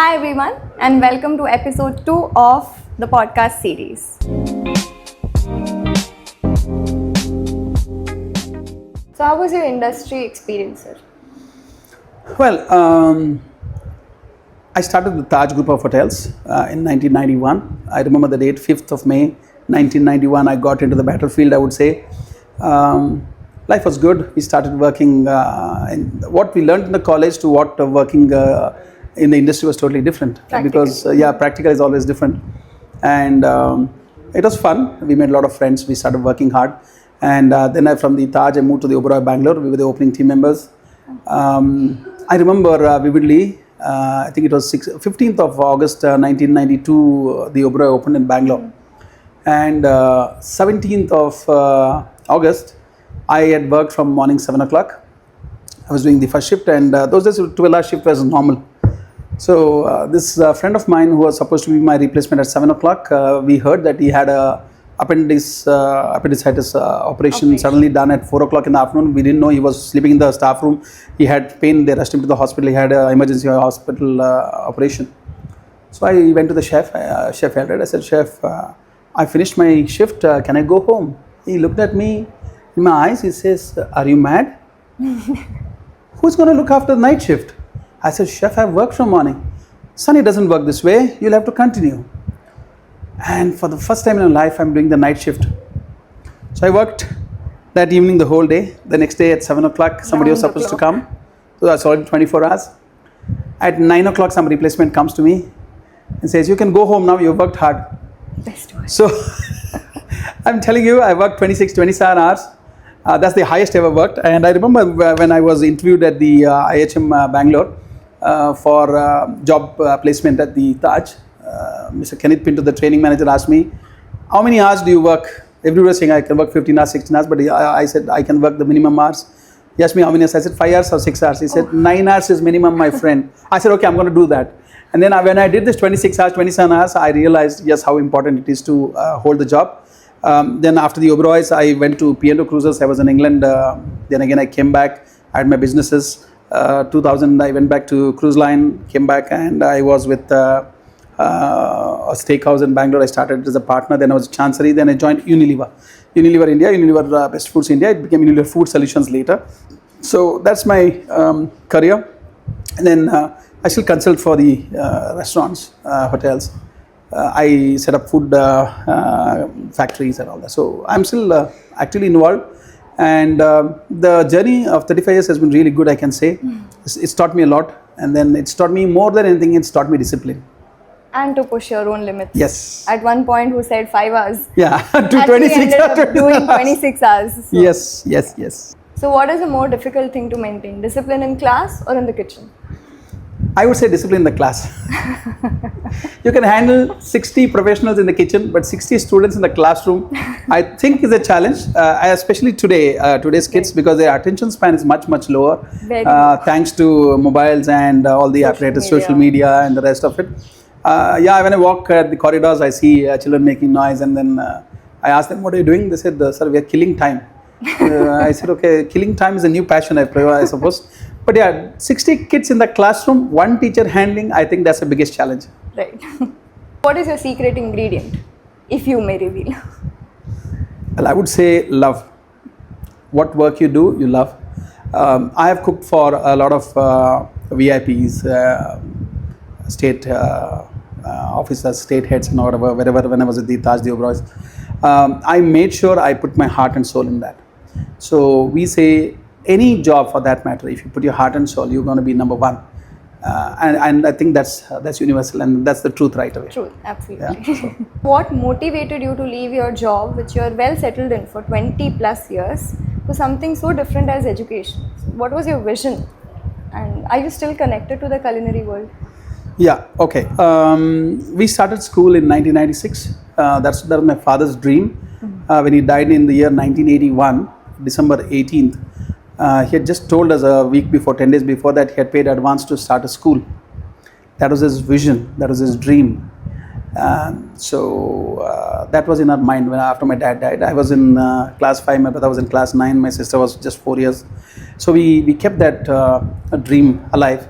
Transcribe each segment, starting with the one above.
Hi everyone and welcome to episode 2 of the podcast series. So how was your industry experience, sir? Well, I started with Taj Group of Hotels in 1991. I remember the date, 5th of May, 1991. I got into the battlefield, I would say. Life was good. We started working, and what we learned in the college to what working in the industry was totally different. Because practical is always different. And it was fun. We made a lot of friends. We started working hard. And then from the Taj, I moved to the Oberoi, Bangalore. We were the opening team members. I remember vividly, I think it was 15th of August 1992, the Oberoi opened in Bangalore. And 17th of August, I had worked from morning 7 o'clock. I was doing the first shift, and those days 12-hour shift was normal. So this friend of mine who was supposed to be my replacement at 7 o'clock, we heard that he had a appendicitis operation suddenly done at 4 o'clock in the afternoon. We didn't know. He was sleeping in the staff room. He had pain. They rushed him to the hospital. He had an emergency hospital operation. So I went to the chef. Chef Elred. I said, Chef, I finished my shift. Can I go home? He looked at me in my eyes. He says, are you mad? Who's going to look after the night shift? I said, Chef, I've worked from morning. Son, it doesn't work this way. You'll have to continue. And for the first time in my life, I'm doing the night shift. So I worked that evening the whole day. The next day at 7 o'clock, somebody was supposed to come. So that's already 24 hours. At 9 o'clock, some replacement comes to me and says, you can go home now, you've worked hard. So I'm telling you, I worked 27 hours. That's the highest ever worked. And I remember when I was interviewed at the IHM Bangalore for job placement at the Taj, Mr. Kenneth Pinto, the training manager, asked me, how many hours do you work? Everybody was saying I can work 15 hours, 16 hours, but I said I can work the minimum hours. He asked me how many hours. I said 5 hours or 6 hours. He said 9 hours is minimum, my friend. I said, okay, I'm going to do that. And then when I did this 26 hours, 27 hours, I realized just how important it is to hold the job. Then after the Oberois, I went to P&O Cruises. I was in England. Then again, I came back. I had my businesses. 2000, I went back to Cruise Line, came back, and I was with a steakhouse in Bangalore. I started as a partner. Then I was Chancery. Then I joined Unilever India, Unilever Best Foods India. It became Unilever Food Solutions later. So that's my career. And then I still consult for the restaurants, hotels. I set up food factories and all that. So I'm still actively involved. And the journey of 35 years has been really good, I can say. It's taught me a lot. And then it's taught me more than anything, it's taught me discipline. And to push your own limits. Yes. At one point, who said 5 hours? Yeah, to 26 ended up doing 26 hours. So. Yes. So what is the more difficult thing to maintain? Discipline in class or in the kitchen? I would say discipline in the class. You can handle 60 professionals in the kitchen, but 60 students in the classroom, I think is a challenge, especially today's kids, because their attention span is much lower, thanks to mobiles and all the apparatus, social media and the rest of it. When I walk at the corridors, I see children making noise, and then I ask them, what are you doing? They said, sir, we are killing time. I said, okay, killing time is a new passion, I suppose. But 60 kids in the classroom, one teacher handling, I think that's the biggest challenge. Right. What is your secret ingredient, if you may reveal? Well, I would say love. What work you do, you love. I have cooked for a lot of VIPs, state officers, state heads, and wherever, when I was at the Taj, the Oberois. I made sure I put my heart and soul in that. So we say, any job for that matter, if you put your heart and soul, you're going to be number one. And I think that's universal, and that's the truth right away. Truth, absolutely. Yeah, so. What motivated you to leave your job, which you're well settled in for 20 plus years, to something so different as education? What was your vision? And are you still connected to the culinary world? Yeah, okay. We started school in 1996. That was my father's dream. When he died in the year 1981, December 18th, he had just told us a week before, 10 days before that, he had paid advance to start a school. That was his vision, that was his dream. So that was in our mind when after my dad died. I was in class 5, my brother was in class 9, my sister was just 4 years. So we kept that dream alive.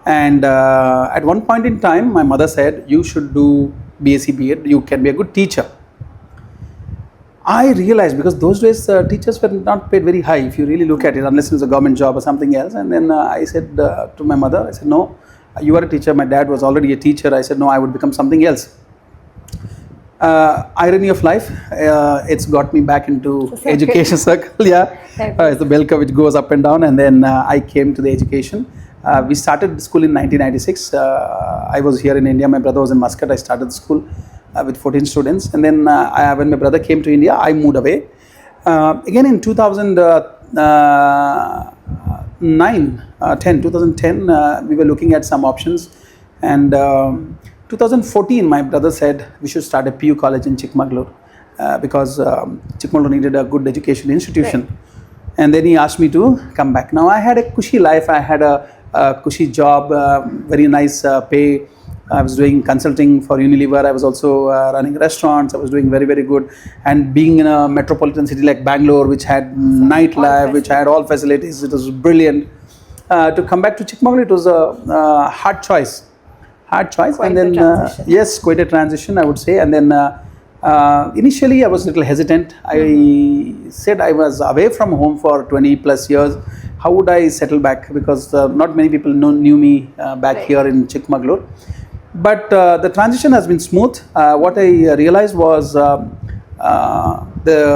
And at one point in time, my mother said, you should do BSc B.Ed, you can be a good teacher. I realized, because those days teachers were not paid very high if you really look at it, unless it was a government job or something else. And then I said to my mother, I said, no, you are a teacher. My dad was already a teacher. I said, no, I would become something else. Irony of life, it's got me back into education circle. Yeah, it's the bell curve which goes up and down. And then I came to the education. We started school in 1996. I was here in India. My brother was in Muscat. I started the school with 14 students. And then when my brother came to India, I moved away. Again in 2010, we were looking at some options. And 2014, my brother said we should start a PU college in Chikkamagaluru because Chikkamagaluru needed a good education institution. Right. And then he asked me to come back. Now I had a cushy life. I had a cushy job, very nice pay. I was doing consulting for Unilever. I was also running restaurants. I was doing very, very good. And being in a metropolitan city like Bangalore, which had nightlife, which had all facilities, it was brilliant. To come back to Chikkamagaluru, it was a hard choice. Quite And then yes, quite a transition, I would say. And then initially I was a little hesitant. I said I was away from home for 20 plus years. How would I settle back? Because not many people knew me back here in Chikkamagaluru. But the transition has been smooth. What I realized was the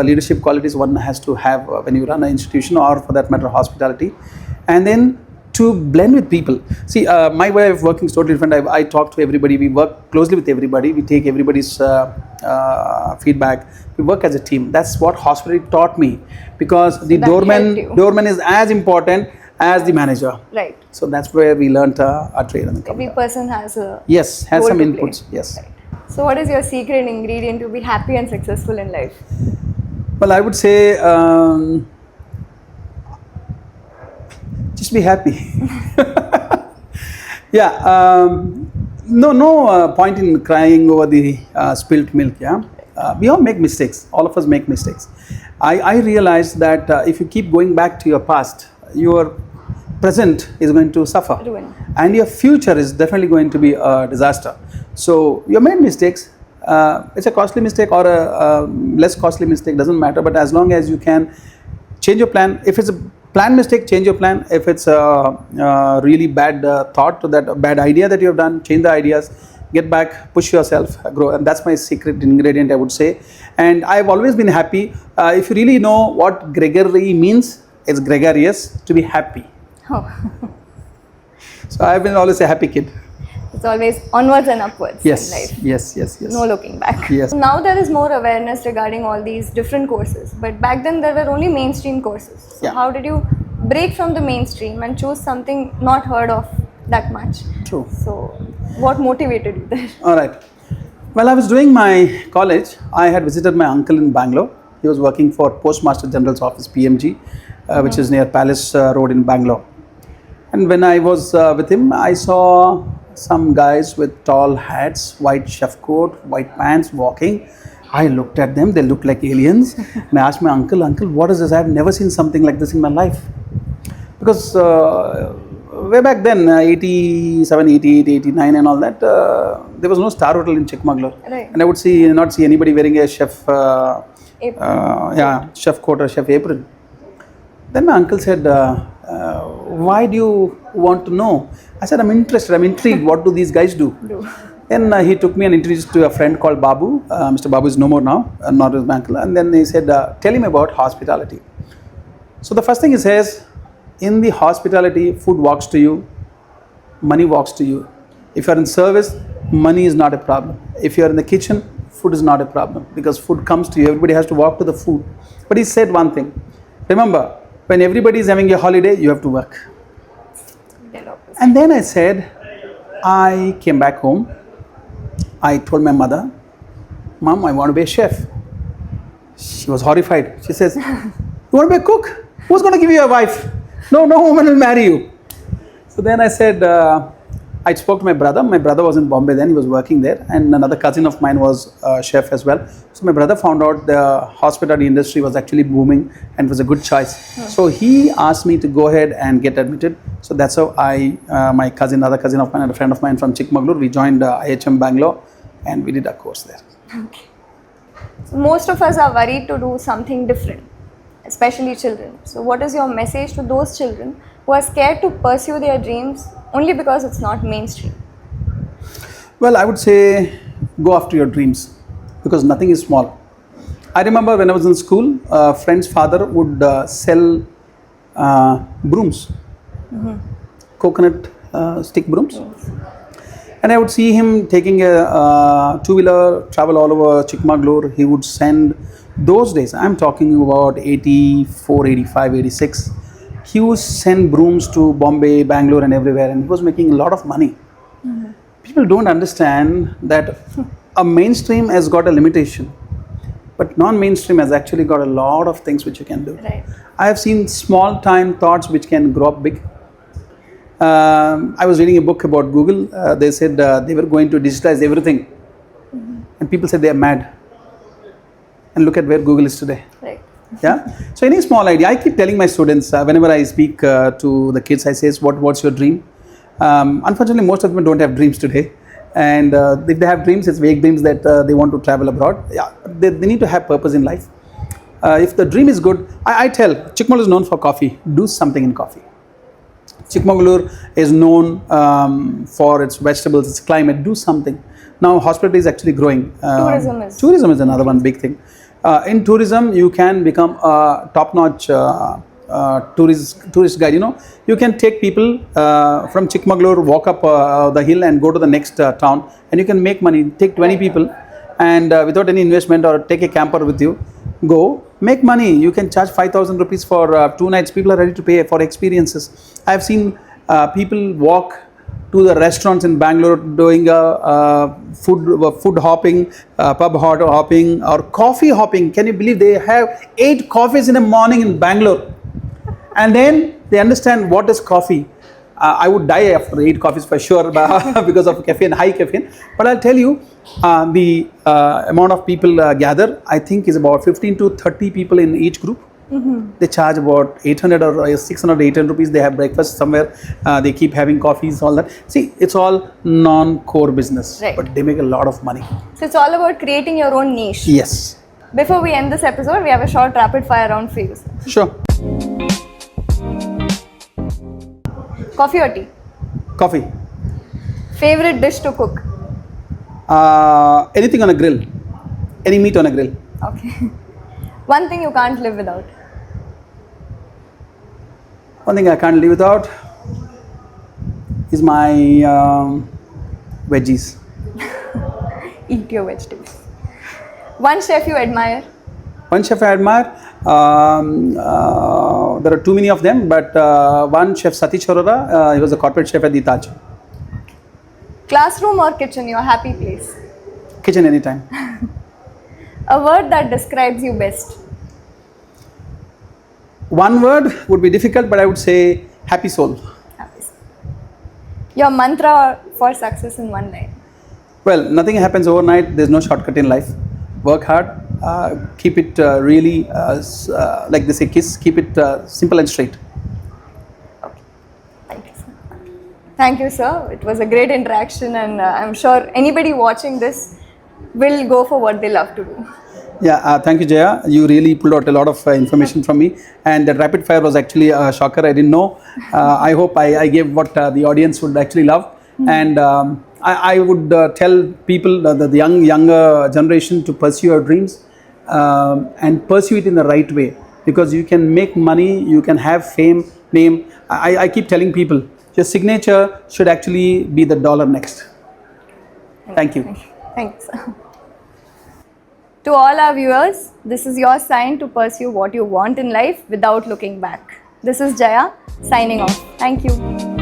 leadership qualities one has to have when you run an institution, or for that matter hospitality. And then to blend with people. See, my way of working is totally different. I talk to everybody. We work closely with everybody. We take everybody's feedback. We work as a team. That's what hospitality taught me, because the doorman is as important as the manager. Right. So that's where we learnt our trade. Every person has a has role some to inputs. play. Yes. Right. So what is your secret ingredient to be happy and successful in life? Well, I would say just be happy. Yeah. No point in crying over the spilt milk. Yeah. We all make mistakes. All of us make mistakes. I realized that if you keep going back to your past, your present is going to suffer. Ruin. And your future is definitely going to be a disaster. So you made mistakes. It's a costly mistake or a less costly mistake, doesn't matter. But as long as you can change your plan. If it's a plan mistake, change your plan. If it's a really bad thought, that bad idea that you have done, change the ideas, get back, push yourself, grow. And that's my secret ingredient, I would say. And I've always been happy. If you really know what Gregory means, it's gregarious, to be happy. Oh. So I've been always a happy kid. It's always onwards and upwards Yes, in life. yes. No looking back. Yes. Now there is more awareness regarding all these different courses, but back then there were only mainstream courses. So Yeah. how did you break from the mainstream and choose something not heard of that much? True. So what motivated you there? All right. While I was doing my college, I had visited my uncle in Bangalore. He was working for Postmaster General's office, PMG, which is near Palace Road in Bangalore. And when I was with him, I saw some guys with tall hats, white chef coat, white pants walking. I looked at them, they looked like aliens. And I asked my uncle, what is this? I have never seen something like this in my life. Because way back then, 87, 88, 89 and all that, there was no Star Hotel in Chikkamagaluru. Right. And I would not see anybody wearing a chef chef coat or chef apron. Then my uncle said, why do you want to know? I said, I'm interested, I'm intrigued. What do these guys do? Then he took me and introduced to a friend called Babu. Mr. Babu is no more now, not his uncle. And then he said, tell him about hospitality. So the first thing he says, in the hospitality, food walks to you, money walks to you. If you're in service, money is not a problem. If you're in the kitchen, food is not a problem, because food comes to you. Everybody has to walk to the food. But he said one thing, remember, when everybody is having a holiday, you have to work. And then I said, I came back home. I told my mother, Mom, I want to be a chef. She was horrified. She says, you want to be a cook? Who's going to give you a wife? No woman will marry you. So then I said, I spoke to my brother. My brother was in Bombay then, he was working there, and another cousin of mine was a chef as well. So my brother found out the hospitality industry was actually booming and was a good choice. So he asked me to go ahead and get admitted. So that's how my cousin, another cousin of mine and a friend of mine from Chikkamagaluru, we joined IHM Bangalore and we did a course there. Okay. So most of us are worried to do something different, especially children. So what is your message to those children who are scared to pursue their dreams only because it's not mainstream? Well, I would say go after your dreams because nothing is small. I remember when I was in school, a friend's father would sell brooms, coconut stick brooms. And I would see him taking a two-wheeler, travel all over Chikkamagaluru. He would send, those days, I'm talking about 84, 85, 86. He would send brooms to Bombay, Bangalore and everywhere, and he was making a lot of money. People don't understand that a mainstream has got a limitation, but non-mainstream has actually got a lot of things which you can do. Right. I have seen small-time thoughts which can grow up big. I was reading a book about Google. They said they were going to digitize everything. And people said they are mad. And look at where Google is today. Right. Yeah. So any small idea, I keep telling my students, whenever I speak to the kids, I say, what's your dream? Unfortunately, most of them don't have dreams today. And if they have dreams, it's vague dreams that they want to travel abroad. Yeah, they need to have purpose in life. If the dream is good, I tell, Chikkamagaluru is known for coffee. Do something in coffee. Chikkamagaluru is known for its vegetables, its climate. Do something. Now, hospitality is actually growing. Tourism is another one big thing. In tourism, you can become a top-notch tourist guide. You know, you can take people from Chikkamagaluru, walk up the hill and go to the next town, and you can make money. Take 20 people and without any investment, or take a camper with you, go make money. You can charge 5,000 rupees for 2 nights. People are ready to pay for experiences. I have seen people walk to the restaurants in Bangalore doing food hopping, pub hopping or coffee hopping. Can you believe they have 8 coffees in a morning in Bangalore? And then they understand what is coffee. I would die after 8 coffees for sure because of caffeine, high caffeine. But I'll tell you, the amount of people gather, I think is about 15 to 30 people in each group. They charge about 800 or 600, 800 rupees. They have breakfast somewhere. They keep having coffees, all that. See, it's all non-core business, right, but they make a lot of money. So it's all about creating your own niche. Yes. Before we end this episode, we have a short rapid fire round for you, sir. Sure. Coffee or tea? Coffee. Favorite dish to cook? Anything on a grill. Any meat on a grill. Okay. One thing you can't live without? One thing I can't live without is my veggies. Eat your vegetables. One chef you admire? One chef I admire, there are too many of them, but one chef, Satish Arora, he was a corporate chef at the Taj. Classroom or kitchen, your happy place? Kitchen anytime. A word that describes you best? One word would be difficult, but I would say happy soul. Happy soul. Your mantra for success in one line? Well, nothing happens overnight. There's no shortcut in life. Work hard. Keep it really, like they say, keep it simple and straight. Okay. Thank you, sir. Thank you, sir. It was a great interaction, and I'm sure anybody watching this will go for what they love to do. Yeah, thank you, Jaya. You really pulled out a lot of information from me, and that rapid fire was actually a shocker. I didn't know. I hope I gave what the audience would actually love, and I would tell people, the younger generation, to pursue your dreams and pursue it in the right way, because you can make money, you can have fame, name. I keep telling people, your signature should actually be the dollar next. Thank you. Thank you, sir. To all our viewers, this is your sign to pursue what you want in life without looking back. This is Jaya, signing off. Thank you.